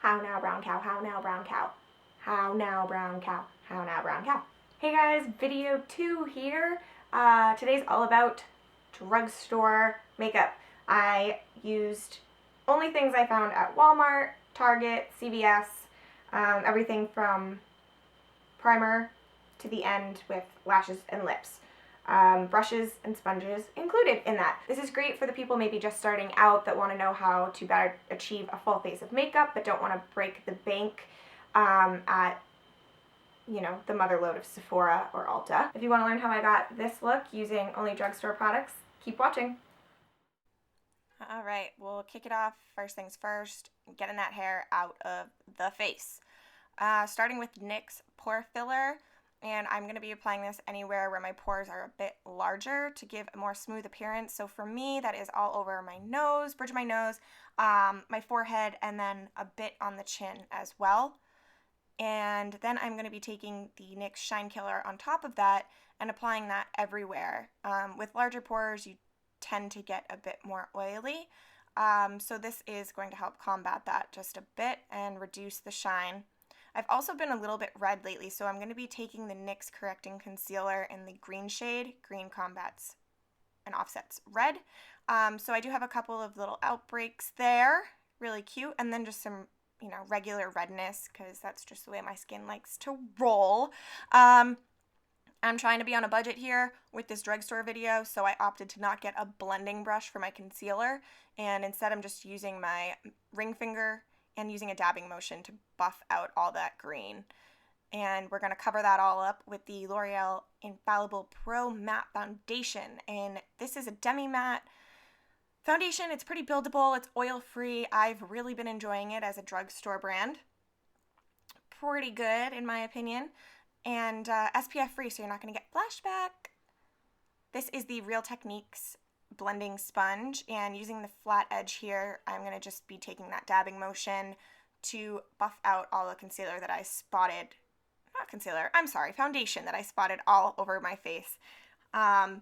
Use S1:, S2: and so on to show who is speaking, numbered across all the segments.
S1: How now, brown cow? How now, brown cow? How now, brown cow? How now, brown cow? Hey guys, video 2 here. Today's all about drugstore makeup. I used only things I found at Walmart, Target, CVS, everything from primer to the end with lashes and lips. Brushes and sponges included in that. This is great for the people maybe just starting out that want to know how to better achieve a full face of makeup but don't want to break the bank at the mother lode of Sephora or Ulta. If you want to learn how I got this look using only drugstore products, keep watching. All right, we'll kick it off first things first, getting that hair out of the face. Starting with NYX Pore Filler, and I'm going to be applying this anywhere where my pores are a bit larger to give a more smooth appearance. So for me, that is all over my nose, bridge of my nose, my forehead, and then a bit on the chin as well. And then I'm going to be taking the NYX Shine Killer on top of that and applying that everywhere. With larger pores, you tend to get a bit more oily. So this is going to help combat that just a bit and reduce the shine. I've also been a little bit red lately, so I'm going to be taking the NYX Correcting Concealer in the green shade. Green combats and offsets red. So I do have a couple of little outbreaks there. Really cute. And then just some, regular redness, because that's just the way my skin likes to roll. I'm trying to be on a budget here with this drugstore video, so I opted to not get a blending brush for my concealer, and instead I'm just using my ring finger and using a dabbing motion to buff out all that green. And we're going to cover that all up with the L'Oreal Infallible Pro Matte Foundation. And this is a demi-matte foundation. It's pretty buildable. It's oil-free. I've really been enjoying it as a drugstore brand. Pretty good, in my opinion. And SPF-free, so you're not going to get flashback. This is the Real Techniques blending sponge, and using the flat edge here, I'm going to just be taking that dabbing motion to buff out all the concealer that I spotted, foundation that I spotted all over my face. I've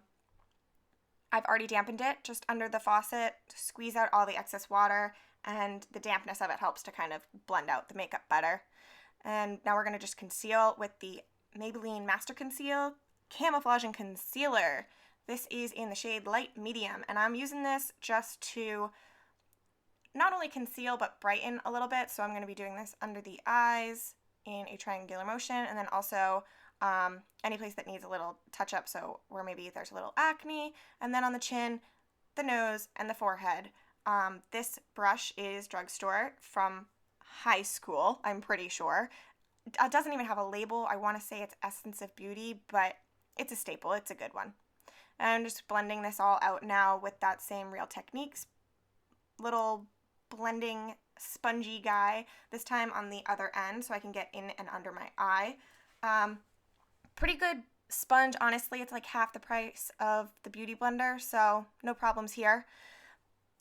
S1: already dampened it just under the faucet to squeeze out all the excess water, and the dampness of it helps to kind of blend out the makeup better. And now we're going to just conceal with the Maybelline Master Conceal Camouflaging Concealer. This is in the shade Light Medium, and I'm using this just to not only conceal but brighten a little bit. So I'm going to be doing this under the eyes in a triangular motion, and then also any place that needs a little touch up, so where maybe there's a little acne, and then on the chin, the nose, and the forehead. This brush is drugstore from high school, I'm pretty sure. It doesn't even have a label. I want to say it's Essence of Beauty, but it's a staple. It's a good one. And I'm just blending this all out now with that same Real Techniques little blending spongy guy, this time on the other end so I can get in and under my eye. Pretty good sponge, honestly. It's like half the price of the Beauty Blender, so no problems here.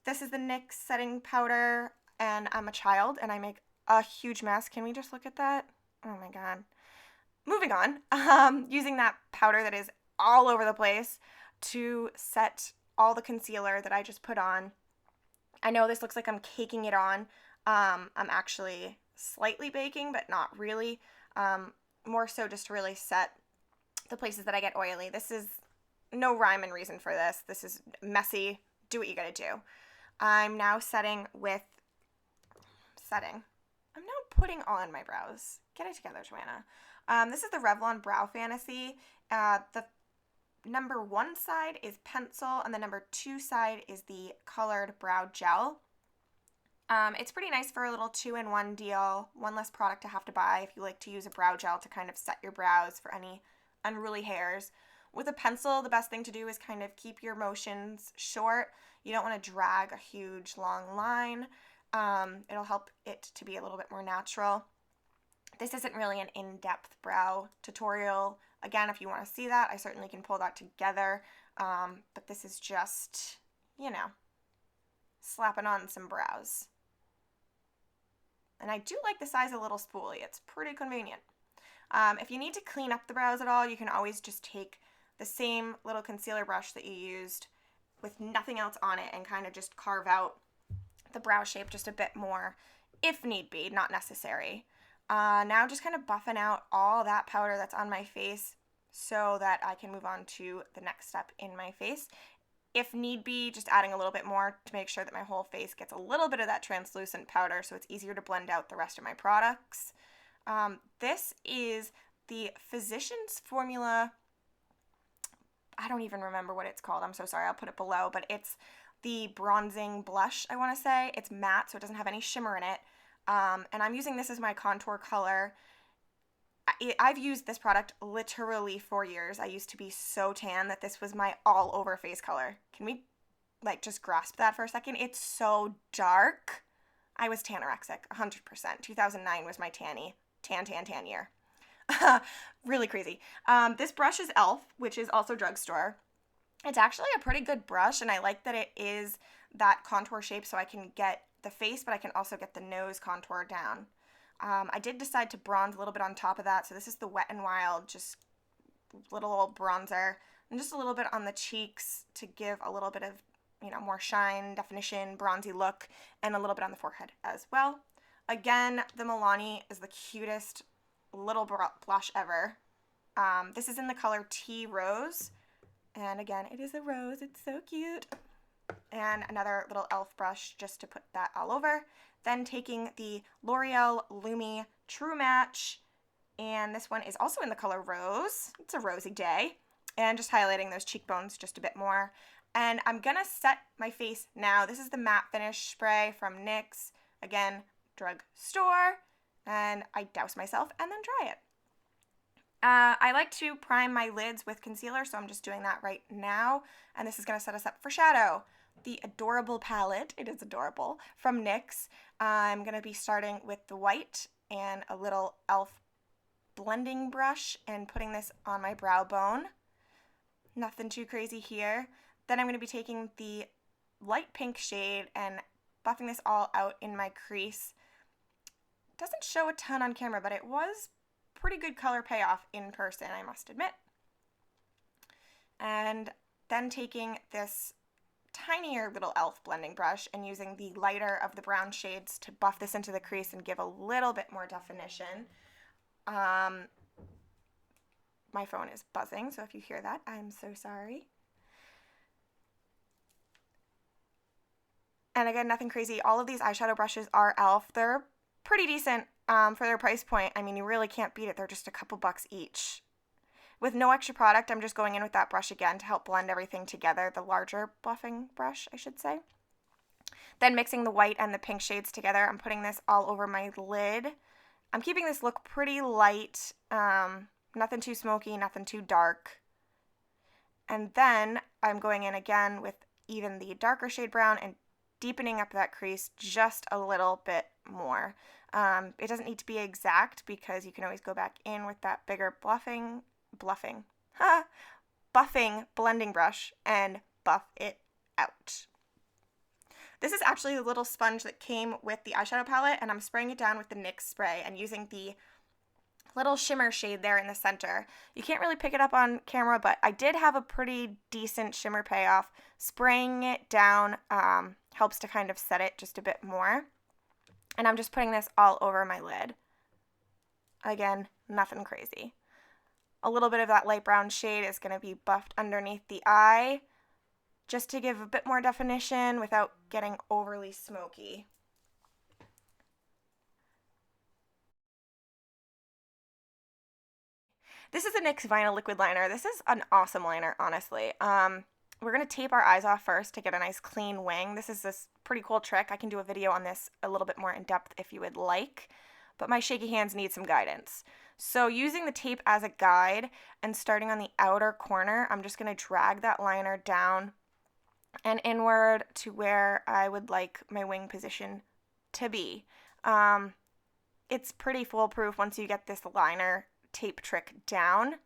S1: This is the NYX setting powder, and I'm a child and I make a huge mess. Can we just look at that? Oh my god. Moving on. Using that powder that is all over the place to set all the concealer that I just put on. I know this looks like I'm caking it on. I'm actually slightly baking, but not really. More so just to really set the places that I get oily. This is no rhyme and reason for this. This is messy. Do what you gotta do. I'm now I'm now putting on my brows. Get it together, Joanna. This is the Revlon Brow Fantasy. The number 1 side is pencil, and the number 2 side is the colored brow gel. It's pretty nice for a little 2-in-1 deal. One less product to have to buy if you like to use a brow gel to kind of set your brows for any unruly hairs. With a pencil, the best thing to do is kind of keep your motions short. You don't want to drag a huge long line. It'll help it to be a little bit more natural. This isn't really an in-depth brow tutorial. Again, if you want to see that, I certainly can pull that together. But this is just, slapping on some brows. And I do like the size of the little spoolie. It's pretty convenient. If you need to clean up the brows at all, you can always just take the same little concealer brush that you used with nothing else on it and kind of just carve out the brow shape just a bit more if need be, not necessary. Now just kind of buffing out all that powder that's on my face so that I can move on to the next step in my face. If need be, just adding a little bit more to make sure that my whole face gets a little bit of that translucent powder so it's easier to blend out the rest of my products. This is the Physicians Formula. I don't even remember what it's called. I'm so sorry. I'll put it below, but it's the bronzing blush, I want to say. It's matte, so it doesn't have any shimmer in it. And I'm using this as my contour color. I've used this product literally for years. I used to be so tan that this was my all over face color. Can we just grasp that for a second? It's so dark. I was tanorexic, 100%. 2009 was my tan year. Really crazy. This brush is e.l.f., which is also Drugstore. It's actually a pretty good brush, and I like that it is that contour shape so I can get the face, but I can also get the nose contour down. I did decide to bronze a little bit on top of that, so this is the Wet n Wild, just little old bronzer, and just a little bit on the cheeks to give a little bit of, more shine, definition, bronzy look, and a little bit on the forehead as well. Again, the Milani is the cutest little blush ever. This is in the color Tea Rose, and again, it is a rose. It's so cute. And another little e.l.f. brush just to put that all over. Then taking the L'Oreal Lumi True Match, and this one is also in the color Rose. It's a rosy day. And just highlighting those cheekbones just a bit more. And I'm going to set my face now. This is the Matte Finish Spray from NYX. Again, Drugstore. And I douse myself and then dry it. I like to prime my lids with concealer, so I'm just doing that right now. And this is going to set us up for shadow. The Adorable palette, it is adorable, from NYX. I'm going to be starting with the white and a little e.l.f. blending brush and putting this on my brow bone. Nothing too crazy here. Then I'm going to be taking the light pink shade and buffing this all out in my crease. Doesn't show a ton on camera, but it was pretty good color payoff in person, I must admit. And then taking this tinier little e.l.f. blending brush and using the lighter of the brown shades to buff this into the crease and give a little bit more definition. My phone is buzzing, so if you hear that, I'm so sorry. And again, nothing crazy. All of these eyeshadow brushes are e.l.f. They're pretty decent for their price point. I mean, you really can't beat it. They're just a couple bucks each. With no extra product, I'm just going in with that brush again to help blend everything together, the larger buffing brush, I should say. Then mixing the white and the pink shades together, I'm putting this all over my lid. I'm keeping this look pretty light, nothing too smoky, nothing too dark. And then I'm going in again with even the darker shade brown and deepening up that crease just a little bit more. It doesn't need to be exact because you can always go back in with that bigger buffing blending brush and buff it out. This is actually the little sponge that came with the eyeshadow palette, and I'm spraying it down with the NYX spray and using the little shimmer shade there in the center. You can't really pick it up on camera, but I did have a pretty decent shimmer payoff. Spraying it down helps to kind of set it just a bit more. And I'm just putting this all over my lid. Again, nothing crazy. A little bit of that light brown shade is going to be buffed underneath the eye just to give a bit more definition without getting overly smoky. This is a NYX Vinyl Liquid Liner. This is an awesome liner, honestly. We're going to tape our eyes off first to get a nice clean wing. This is this pretty cool trick. I can do a video on this a little bit more in depth if you would like, but my shaky hands need some guidance. So using the tape as a guide and starting on the outer corner, I'm just going to drag that liner down and inward to where I would like my wing position to be. It's pretty foolproof once you get this liner tape trick down.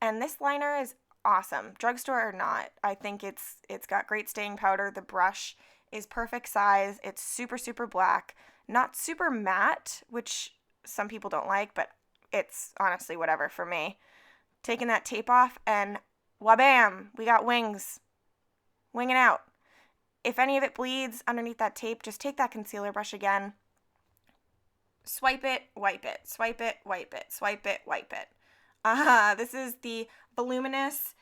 S1: And this liner is awesome, Drugstore or not. I think it's got great staying powder. The brush is perfect size. It's super, super black, not super matte, which some people don't like, but it's honestly whatever for me. Taking that tape off and wabam, we got wings. Winging out. If any of it bleeds underneath that tape, just take that concealer brush again. Swipe it, wipe it, swipe it, wipe it, swipe it, wipe it. This is the Voluminous.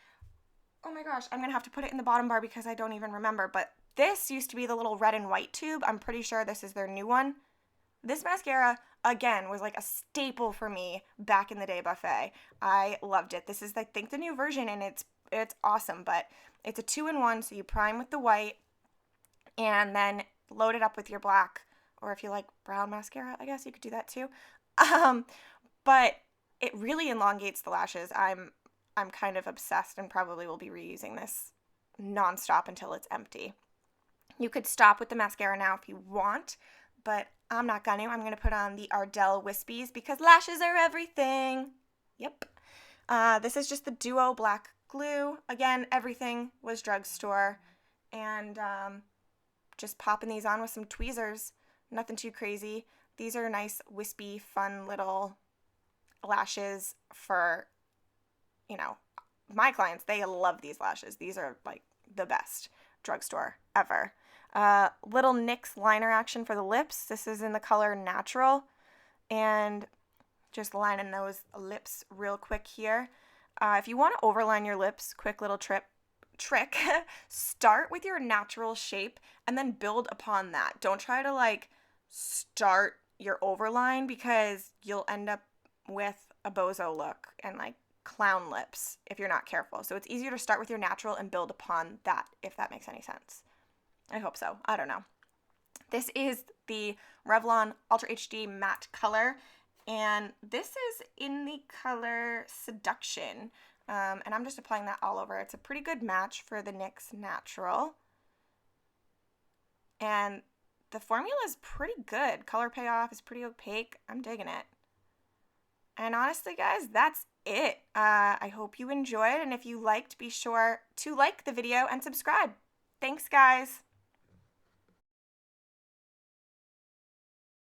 S1: Oh my gosh, I'm going to have to put it in the bottom bar because I don't even remember. But this used to be the little red and white tube. I'm pretty sure this is their new one. This mascara, again, was like a staple for me back in the day buffet. I loved it. This is, I think, the new version, and it's awesome. But it's a 2-in-1, so you prime with the white and then load it up with your black. Or if you like brown mascara, I guess you could do that too. But it really elongates the lashes. I'm kind of obsessed and probably will be reusing this nonstop until it's empty. You could stop with the mascara now if you want, but I'm not going to. I'm going to put on the Ardell Wispies because lashes are everything. Yep. This is just the Duo Black Glue. Again, everything was Drugstore. And just popping these on with some tweezers. Nothing too crazy. These are nice, wispy, fun little lashes for, you know, my clients. They love these lashes. These are like the best Drugstore ever. Little NYX liner action for the lips. This is in the color Natural. And just lining those lips real quick here. If you want to overline your lips, quick little trick, start with your natural shape and then build upon that. Don't try to like start your overline because you'll end up with a bozo look and like clown lips if you're not careful. So it's easier to start with your natural and build upon that, if that makes any sense. I hope so. I don't know. This is the Revlon Ultra HD Matte Color, and this is in the color Seduction. And I'm just applying that all over. It's a pretty good match for the NYX Natural. And the formula is pretty good. Color payoff is pretty opaque. I'm digging it. And honestly, guys, that's it. I hope you enjoyed. And if you liked, be sure to like the video and subscribe. Thanks, guys.